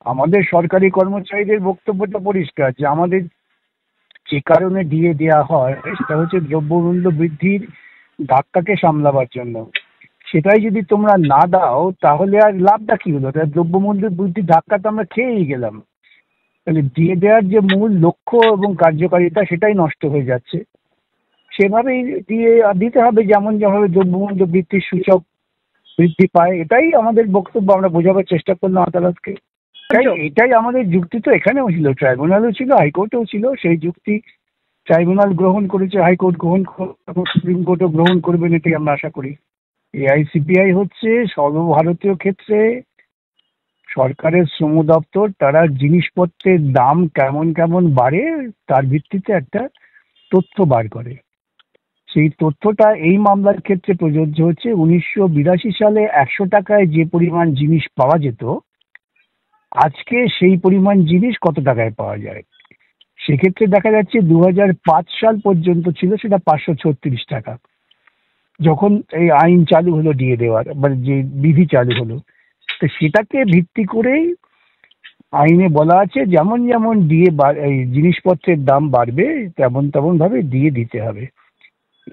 আমাদের সরকারি কর্মচারীদের বক্তব্যটা পরিষ্কার যে আমাদের যে কারণে ডিএ দেওয়া হয় সেটা হচ্ছে দ্রব্যমূল্য বৃদ্ধির ধাক্কাকে সামলাবার জন্য। সেটাই যদি তোমরা না দাও তাহলে আর লাভটা কি হলো? তাহলে দ্রব্যমূল্য বৃদ্ধির ধাক্কা তো আমরা খেয়েই গেলাম। তাহলে ডিএ দেওয়ার যে মূল লক্ষ্য এবং কার্যকারিতা সেটাই নষ্ট হয়ে যাচ্ছে। সেভাবেই দিয়ে দিতে হবে, যেমন যেভাবে দ্রব্যমূল্য বৃদ্ধির সূচক বৃদ্ধি পায়। এটাই আমাদের বক্তব্য, আমরা বোঝাবার চেষ্টা করলাম আদালতকে। এটাই আমাদের যুক্তি। তো এখানেও ছিল, ট্রাইব্যুনালও ছিল, হাইকোর্টেও ছিল। সেই যুক্তি ট্রাইব্যুনাল গ্রহণ করেছে, হাইকোর্ট গ্রহণ করবে, সুপ্রিম কোর্টও গ্রহণ করবেন, এটাই আমরা আশা করি। এআইসিপিআই হচ্ছে সর্বভারতীয় ক্ষেত্রে সরকারের শ্রম দপ্তর। তারা জিনিসপত্রের দাম কেমন কেমন বাড়ে তার ভিত্তিতে একটা তথ্য বার করে। সেই তথ্যটা এই মামলার ক্ষেত্রে প্রযোজ্য হচ্ছে। 1982 সালে 100 টাকায় যে পরিমাণ জিনিস পাওয়া যেত, আজকে সেই পরিমাণ জিনিস কত টাকায় পাওয়া যায়। সেক্ষেত্রে দেখা যাচ্ছে 2005 সাল পর্যন্ত ছিল সেটা 536 টাকা, যখন এই আইন চালু হলো ডিএ দেওয়ার, মানে যে বিধি চালু হলো। তো সেটাকে ভিত্তি করেই আইনে বলা আছে যেমন যেমন ডিএ এই জিনিসপত্রের দাম বাড়বে তেমন তেমন ভাবে ডিএ দিতে হবে।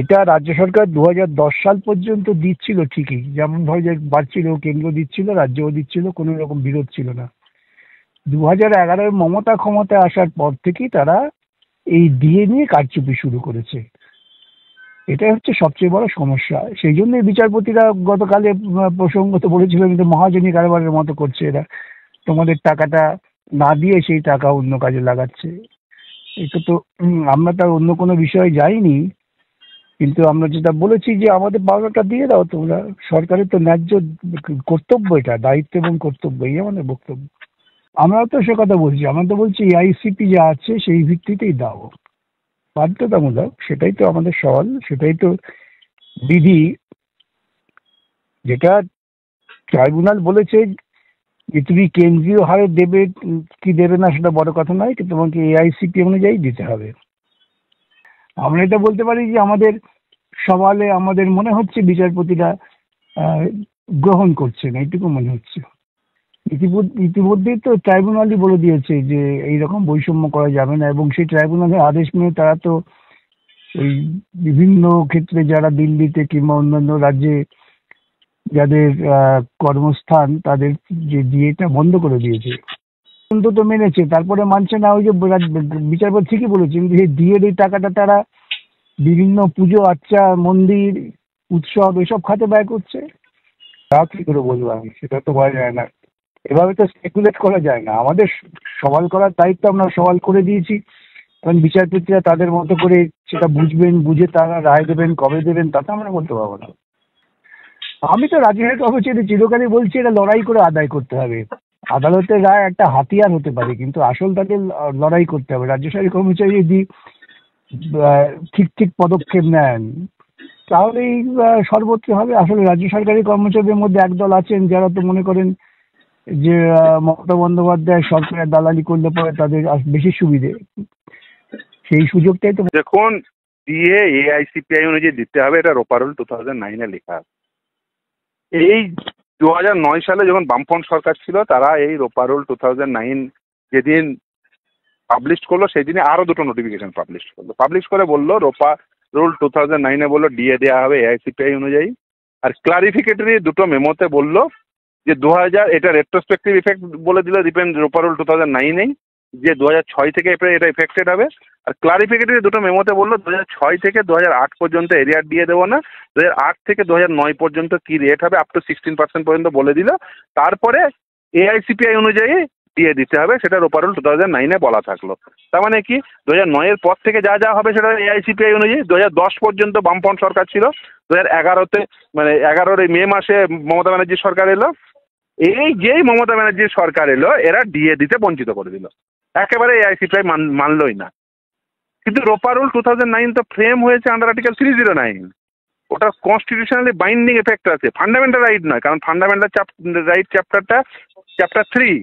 এটা রাজ্য সরকার 2010 সাল পর্যন্ত দিচ্ছিল ঠিকই, যেমন ভাবে বাড়ছিল, কেন্দ্র দিচ্ছিল, রাজ্যও দিচ্ছিল, কোনো রকম বিরোধ ছিল না। 2011 মমতা ক্ষমতায় আসার পর থেকেই তারা এই ডিএ নিয়ে কারচুপি শুরু করেছে। এটাই হচ্ছে সবচেয়ে বড় সমস্যা। সেই জন্যই বিচারপতিরা গতকালে প্রসঙ্গত বলেছিলেন যে মহাজনী কারবারের মতো করছে এরা, তোমাদের টাকাটা না দিয়ে সেই টাকা অন্য কাজে লাগাচ্ছে। এটা তো আমরা তার অন্য কোনো বিষয়ে যাইনি, কিন্তু আমরা যেটা বলেছি যে আমাদের পাওনাটা দিয়ে দাও তোমরা। সরকারের তো ন্যায্য কর্তব্য, এটা দায়িত্ব এবং কর্তব্য, এই আমাদের বক্তব্য। আমরাও তো সে কথা বলছি, আমরা তো বলছি আইসিপি যা আছে সেই ভিত্তিতেই দাও, বাধ্যতামূলক। সেটাই তো আমাদের সওয়াল, সেটাই তো বিধি। যেটা ট্রাইব্যুনাল বলেছে যে তুমি কেন্দ্রীয় হারে দেবে কি দেবে না সেটা বড় কথা নয়, কিন্তু তোমাকে এআইসিপি অনুযায়ী দিতে হবে। আমরা এটা বলতে পারি যে আমাদের সওয়ালে আমাদের মনে হচ্ছে বিচারপতিরা গ্রহণ করছেন, এইটুকু মনে হচ্ছে। ইতিমধ্যেই তো ট্রাইব্যুনালই বলে দিয়েছে যে এইরকম বৈষম্য করা যাবে না, এবং সেই ট্রাইব্যুনালের আদেশ মেনে তারা তো ওই বিভিন্ন ক্ষেত্রে যারা দিল্লিতে কিংবা অন্যান্য রাজ্যে যাদের কর্মস্থান তাদের যে ডিএটা বন্ধ করে দিয়েছে। অন্তত মেনেছে, তারপরে মানছে না। ওই যে বিচারপতি ঠিকই বলেছেন যে ডিএর এই টাকাটা তারা বিভিন্ন পুজো আচ্চা, মন্দির, উৎসব এসব খাতে ব্যয় করছে। তা কি করে বলবো আমি, সেটা তো বলা যায় না। এভাবে তো স্পেকুলেট করা যায় না। আমাদের সওয়াল করার দায়িত্ব আমরা সওয়াল করে দিয়েছি, কারণ বিচারপতিরা তাদের মতো করে সেটা বুঝবেন, বুঝে তারা রায় দেবেন, কবে দেবেন তাতে আমরা বলতে পারবো না। আমি তো রাজ্যের কর্মচারী চিরকালই বলছি এটা লড়াই করে আদায় করতে হবে। আদালতের রায় একটা হাতিয়ার হতে পারে, কিন্তু আসল তাদের লড়াই করতে হবে। রাজ্য সরকারি কর্মচারী যদি ঠিক ঠিক পদক্ষেপ নেন তাহলেই সর্বত্র হবে। আসলে রাজ্য সরকারি কর্মচারীদের মধ্যে একদল আছেন যারা তো মনে করেন যে মমতা বন্দ্যোপাধ্যায় সরকারের দালালি করলে পরে তাদের বেশি সুবিধে, সেই সুযোগটাই তো। দেখুন, ডিএ এআইসিপিআই অনুযায়ী দিতে হবে, এটা রোপারোল 2009-এ লেখা আছে। এই 2009 সালে যখন বামফ্রন্ট সরকার ছিল তারা এই রোপারোল 2009 যেদিন পাবলিশ করলো সেই দিনে আরো দুটো নোটিফিকেশন পাবলিশ করে বললো রোপারোল 2009-এ বললো ডিএ দেওয়া হবে এআইসিপিআই অনুযায়ী। আর ক্লারিফিকেটরি দুটো মেমোতে বললো যে 2000 এটা রেট্রোস্পেক্টিভ ইফেক্ট বলে দিল রোপারোল 2009-এই, যে 2006 থেকে এটা ইফেক্টেড হবে। আর ক্লারিফিকেটরি দুটো মেমোতে বললো 2006 থেকে 2008 পর্যন্ত এরিয়ার দিয়ে দেবো না, 2008 থেকে 2009 পর্যন্ত কি রেট হবে আপ টু 16% পর্যন্ত বলে দিল। তারপরে এআইসিপিআই অনুযায়ী দিয়ে দিতে হবে, সেটা রোপারোল 2009-এ বলা থাকলো। তার মানে কি 2009-এর পর থেকে যা যা হবে সেটা এআইসিপিআই অনুযায়ী। 2010 পর্যন্ত বামফ্রন্ট সরকার ছিল, 2011-তে মানে 11-র মে মাসে মমতা ব্যানার্জির সরকার এলো। এই যেই মমতা ব্যানার্জির সরকার এলো এরা ডিএ দিতে বঞ্চিত করে দিল, একেবারে এআইসিপিআই মানলই না। কিন্তু রোপারোল 2009 তো ফ্রেম হয়েছে আন্ডার আর্টিকেল 309, ওটা কনস্টিটিউশনালি বাইন্ডিং এফেক্ট আছে, ফান্ডামেন্টাল রাইট নয়, কারণ ফান্ডামেন্টাল রাইট চ্যাপ্টার 3।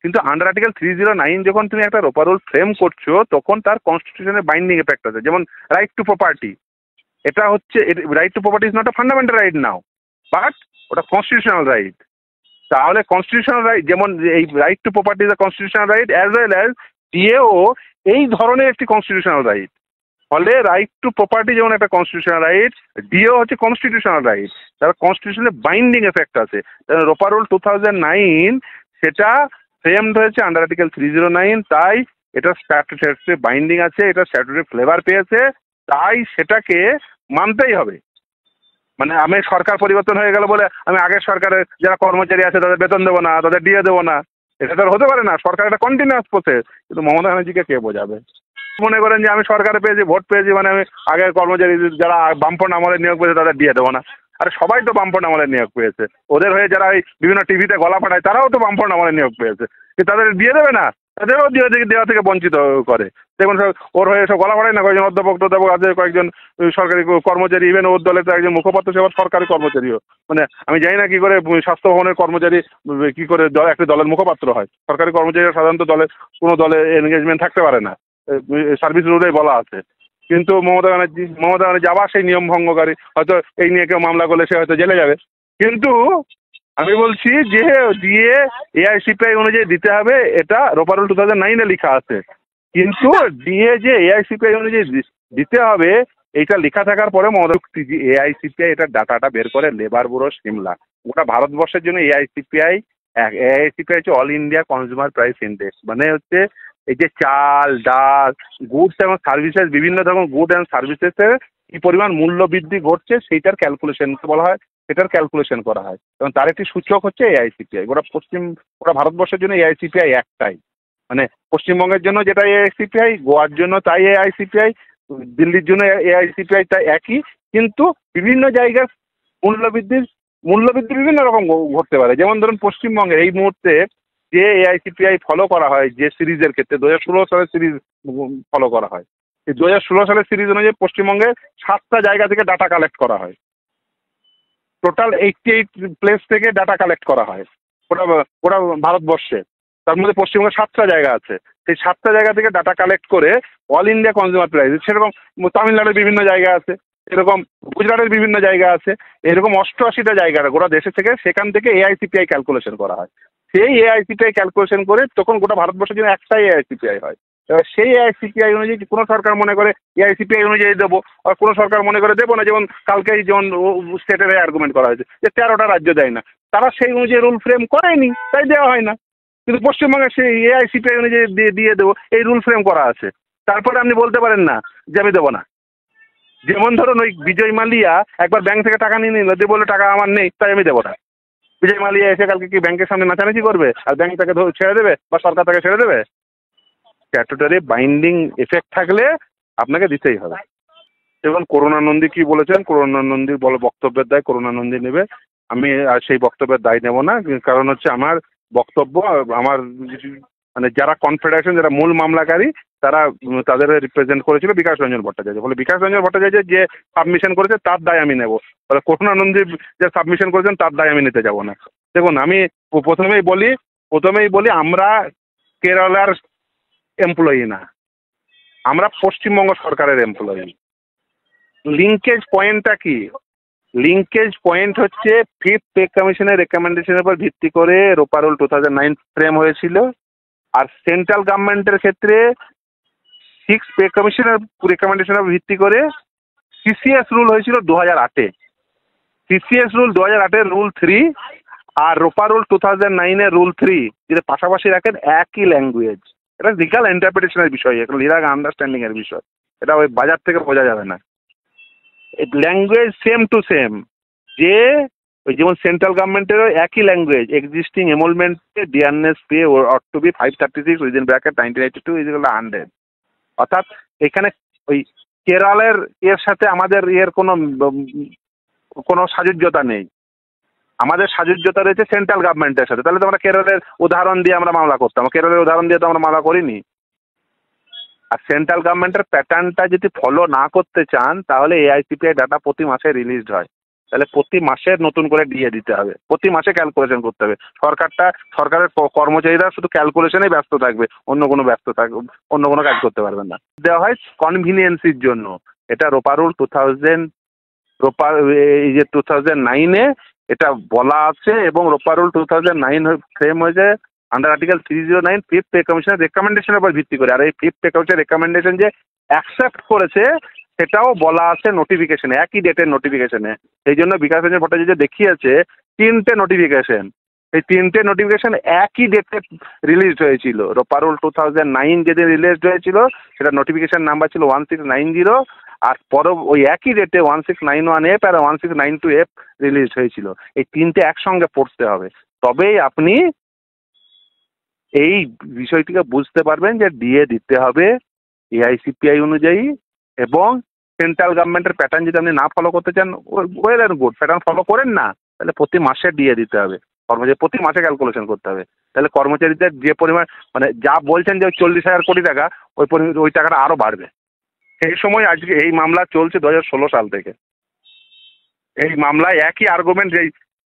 কিন্তু আন্ডার আর্টিকেল 309 যখন তুমি একটা রোপারোল ফ্রেম করছো তখন তার কনস্টিটিউশনের বাইন্ডিং এফেক্ট আছে। যেমন রাইট টু প্রপার্টি, এটা হচ্ছে right to property is not a fundamental right now, but ওটা কনস্টিটিউশনাল রাইট। তাহলে কনস্টিটিউশনাল রাইট, যেমন এই right to property is a constitutional right, as well as ডিএও এই ধরনের একটি কনস্টিটিউশনাল রাইট। ফলে রাইট টু প্রপার্টি যেমন একটা কনস্টিটিউশনাল রাইট, ডিও হচ্ছে কনস্টিটিউশনাল রাইট, তার কনস্টিটিউশনে বাইন্ডিং এফেক্ট আছে। রোপা রুল 2009 সেটা ফ্রেমড হয়েছে আন্ডার আর্টিকেল 309, তাই এটা স্ট্যাটুটরি বাইন্ডিং আছে, এটা স্ট্যাটুটরি ফ্লেভার পেয়েছে, তাই সেটাকে মানতেই হবে। মানে আমি সরকার পরিবর্তন হয়ে গেল বলে আমি আগের সরকারের যারা কর্মচারী আছে তাদের বেতন দেবো না, তাদের ডিএ দেবো না, এটা তো আর হতে পারে না। সরকার একটা কন্টিনিউয়াস প্রসেস। কিন্তু মমতা ব্যানার্জিকে কে বোঝাবে? মনে করেন যে আমি সরকারে পেয়েছি, ভোট পেয়েছি, মানে আমি আগের কর্মচারী যারা বামফ্রন্ট আমলে নিয়োগ পেয়েছে তাদের দিয়ে দেবো না। আরে সবাই তো বামফ্রন্ট আমলে নিয়োগ পেয়েছে। ওদের হয়ে যারা এই বিভিন্ন টিভিতে গলা ফাটায় তারাও তো বামফ্রন্ট আমলে নিয়োগ পেয়েছে, কিন্তু তাদের দিয়ে দেবে না, তাদেরও দেওয়া থেকে বঞ্চিত করে। দেখুন ওর হয়ে সব গলা ফাটায় না, কয়েকজন অধ্যাপক আছে, কয়েকজন সরকারি কর্মচারী, ইভেন ওর দলের তো একজন মুখপাত্র সেবার সরকারি কর্মচারীও। মানে আমি জানি না কি করে স্বাস্থ্য ভবনের কর্মচারী কি করে একটা দলের মুখপাত্র হয়। সরকারি কর্মচারীরা সাধারণত কোনো দলে এনগেজমেন্ট থাকতে পারে না, সার্ভিস রুলেই বলা আছে। কিন্তু মমতা ব্যানার্জি আবার সেই নিয়ম ভঙ্গকারী, হয়তো এই নিয়ে কেউ মামলা করলে সে হয়তো জেলে যাবে। কিন্তু আমি বলছি যে দিয়ে এআইসিপিআই অনুযায়ী দিতে হবে, এটা রোপা রুল 2009 লেখা আছে। কিন্তু দিয়ে যে এআইসিপিআই অনুযায়ী দিতে হবে এইটা লেখা থাকার পরে এআইসিপিআই এটা ডাটাটা বের করে লেবার ব্যুরো সিমলা, গোটা ভারতবর্ষের জন্য এআইসিপিআই হচ্ছে all India consumer price index. মানে হচ্ছে এই যে চাল, ডাল, গুডস এবং সার্ভিসেস, বিভিন্ন ধরনের গুড অ্যান্ড সার্ভিসেসের কি পরিমাণ মূল্য বৃদ্ধি ঘটছে সেইটার ক্যালকুলেশন বলা হয়, সেটার ক্যালকুলেশন করা হয়। এবং তার একটি সূচক হচ্ছে এআইসিপিআই। গোটা ভারতবর্ষের জন্য এআইসিপিআই একটাই, মানে পশ্চিমবঙ্গের জন্য যেটা এআইসিপিআই, গোয়ার জন্য তাই এআইসিপিআই, দিল্লির জন্য এআইসিপিআই তাই একই। কিন্তু বিভিন্ন জায়গার মূল্যবৃদ্ধি বিভিন্ন রকম ঘটতে পারে। যেমন ধরুন পশ্চিমবঙ্গে এই মুহূর্তে যে এআইসিপিআই ফলো করা হয় যে সিরিজের ক্ষেত্রে 2016 সালের সিরিজ ফলো করা হয়, এই 2016 সালের সিরিজ অনুযায়ী পশ্চিমবঙ্গে 7টা জায়গা থেকে ডাটা কালেক্ট করা হয়। টোটাল 88 প্লেস থেকে ডাটা কালেক্ট করা হয় ওরা ভারতবর্ষে। তার মধ্যে পশ্চিমবঙ্গে 7টা জায়গা আছে, সেই 7টা জায়গা থেকে ডাটা কালেক্ট করে অল ইন্ডিয়া কনজিউমার প্রাইস, সেরকম তামিলনাড়ুর বিভিন্ন জায়গা আছে, এরকম গুজরাটের বিভিন্ন জায়গা আছে, এরকম 88টা জায়গা গোটা দেশে থেকে, সেখান থেকে এআইসিপিআই ক্যালকুলেশন করা হয়। সেই এআইসিপিআই ক্যালকুলেশন করে তখন গোটা ভারতবর্ষের জন্য একটাই এআইসিপিআই হয়। এবার সেই এআইসিপিআই অনুযায়ী কোনো সরকার মনে করে এআইসিপিআই অনুযায়ী দেবো, আর কোনো সরকার মনে করে দেবো না। যেমন কালকেই যেমন স্টেটের আর্গুমেন্ট করা হয়েছে যে 13টা রাজ্য দেয় না, তারা সেই অনুযায়ী রুল ফ্রেম করেনি তাই দেওয়া হয় না। কিন্তু পশ্চিমবঙ্গে সেই এআইসিপিআই অনুযায়ী দিয়ে দেবো, এই রুল ফ্রেম করা আছে। তারপরে আপনি বলতে পারেন না যে আমি দেবো না। যেমন ধরুন ওই বিজয় মালিয়া একবার ব্যাংক থেকে টাকা নিয়ে নিল, দিয়ে বললো টাকা আমার নেই তাই আমি দেবো না। বিজয় মালিয়া এসে কালকে কি ব্যাংকের সামনে নাচানাচি করবে আর ব্যাংক তাকে ছেড়ে দেবে বা সরকার তাকে ছেড়ে দেবে? স্ট্যাটুটরি বাইন্ডিং এফেক্ট থাকলে আপনাকে দিতেই হবে। এবং করুণানন্দী কি বলেছেন, করুণানন্দী বক্তব্যের দায় করুণানন্দী নেবে, আমি আর সেই বক্তব্যের দায় নেব না। কারণ হচ্ছে আমার বক্তব্য, আমার মানে যারা কনফেডারেশন, যারা মূল মামলাকারী, তাদের রিপ্রেজেন্ট করেছিল বিকাশ রঞ্জন ভট্টাচার্য। ফলে বিকাশ রঞ্জন ভট্টাচার্য যে সাবমিশন করেছে তার দায় আমি নেব, ফলে করুণানন্দী যে সাবমিশন করেছেন তার দায় আমি নিতে যাব না। দেখুন আমি প্রথমেই বলি আমরা কেরালার এমপ্লয়ি না, আমরা পশ্চিমবঙ্গ সরকারের এমপ্লয়ি। লিঙ্কেজ পয়েন্টটা কি? লিঙ্কেজ পয়েন্ট হচ্ছে 5th পে কমিশনের রেকমেন্ডেশনের উপর ভিত্তি করে রোপা রুল 2009 ফ্রেম হয়েছিল। আর সেন্ট্রাল গভর্নমেন্টের ক্ষেত্রে 6th পে কমিশনের রেকমেন্ডেশনের উপর ভিত্তি করে সিসিএস রুল হয়েছিল 2008-এ। সিসিএস রুল 2008-এর রুল 3 আর রোপা রুল 2009-এর রুল 3 যেটা পাশাপাশি রাখেন একই ল্যাঙ্গুয়েজ। এটা লিগাল ইন্টারপ্রিটেশনের বিষয়, এটা লিগাল আন্ডারস্ট্যান্ডিং এর বিষয়, এটা ওই বাজার থেকে বোঝা যাবে না। ল্যাঙ্গুয়েজ সেম টু সেম, যে ওই যেমন সেন্ট্রাল গভর্নমেন্টেরও একই ল্যাঙ্গুয়েজ, এক্সিস্টিং এমোলমেন্টে dearness pay ought to be 536 within bracket 1982 is 100। অর্থাৎ এখানে ওই কেরলের এর সাথে আমাদের এর কোনো সাযুজ্যতা নেই, আমাদের সাযুজ্যতা রয়েছে সেন্ট্রাল গভর্নমেন্টের সাথে। তাহলে তো আমরা কেরলের উদাহরণ দিয়ে আমরা মামলা করতাম, কেরলের উদাহরণ দিয়ে তো আমরা মামলা করিনি। আর সেন্ট্রাল গভর্নমেন্টের প্যাটার্নটা যদি ফলো না করতে চান তাহলে এআইসিপিআই ডাটা প্রতি মাসে রিলিজড হয়, তাহলে প্রতি মাসে নতুন করে দিয়ে দিতে হবে, প্রতি মাসে ক্যালকুলেশন করতে হবে। সরকারের কর্মচারীরা শুধু ক্যালকুলেশনেই ব্যস্ত থাকবে, অন্য কোনো কাজ করতে পারবেন না। দেওয়া হয় কনভিনিয়েন্সির জন্য। এটা রোপা রুল 2009-এ এটা বলা আছে এবং রোপা রুল 2009 ফ্রেম হয়েছে আন্ডার আর্টিকেল 309 ফিফথ পে কমিশনের রেকমেন্ডেশনের উপর ভিত্তি করে। আর এই ফিফথ পে কমিশনের রেকমেন্ডেশন যে অ্যাকসেপ্ট করেছে সেটাও বলা আছে নোটিফিকেশনে, একই ডেটের নোটিফিকেশনে। সেই জন্য বিকাশ রঞ্জন ভট্টাচার্য দেখিয়েছে 3টে নোটিফিকেশন, এই 3টে নোটিফিকেশন একই ডেটে রিলিজ হয়েছিল। রোপা রুল 2009 যেদিন রিলিজ হয়েছিল সেটা নোটিফিকেশন নাম্বার ছিল 1690, আর ওই একই ডেটে 1691F আর 1692F রিলিজ হয়েছিল। এই 3টে একসঙ্গে পড়তে হবে, তবেই আপনি এই বিষয়টিকে বুঝতে পারবেন যে ডিএ দিতে হবে এআইসিপিআই অনুযায়ী। এবং সেন্ট্রাল গভর্নমেন্টের প্যাটার্ন যদি আপনি না ফলো করতে চান, well and good, pattern follow করেন না, তাহলে প্রতি মাসে ডিএ দিতে হবে কর্মচারী, প্রতি মাসে ক্যালকুলেশন করতে হবে। তাহলে কর্মচারীদের যে পরিমাণ মানে যা বলছেন যে 40,000 কোটি টাকা, ওই টাকাটা আরও বাড়বে। সেই সময় আজকে এই মামলা চলছে 2016 সাল থেকে। এই মামলায় একই আর্গুমেন্ট,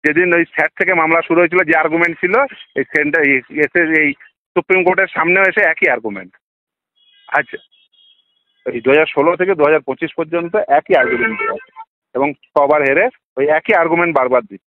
যেদিন ওই স্যাট থেকে মামলা শুরু হয়েছিল যে আর্গুমেন্ট ছিল, এই সেন্টার এসে এই সুপ্রিম কোর্টের সামনেও এসে একই আর্গুমেন্ট। আচ্ছা, এই 2016 থেকে 2025 পর্যন্ত একই আর্গুমেন্ট এবং সবার হেরে ওই একই আর্গুমেন্ট বারবার দিচ্ছে।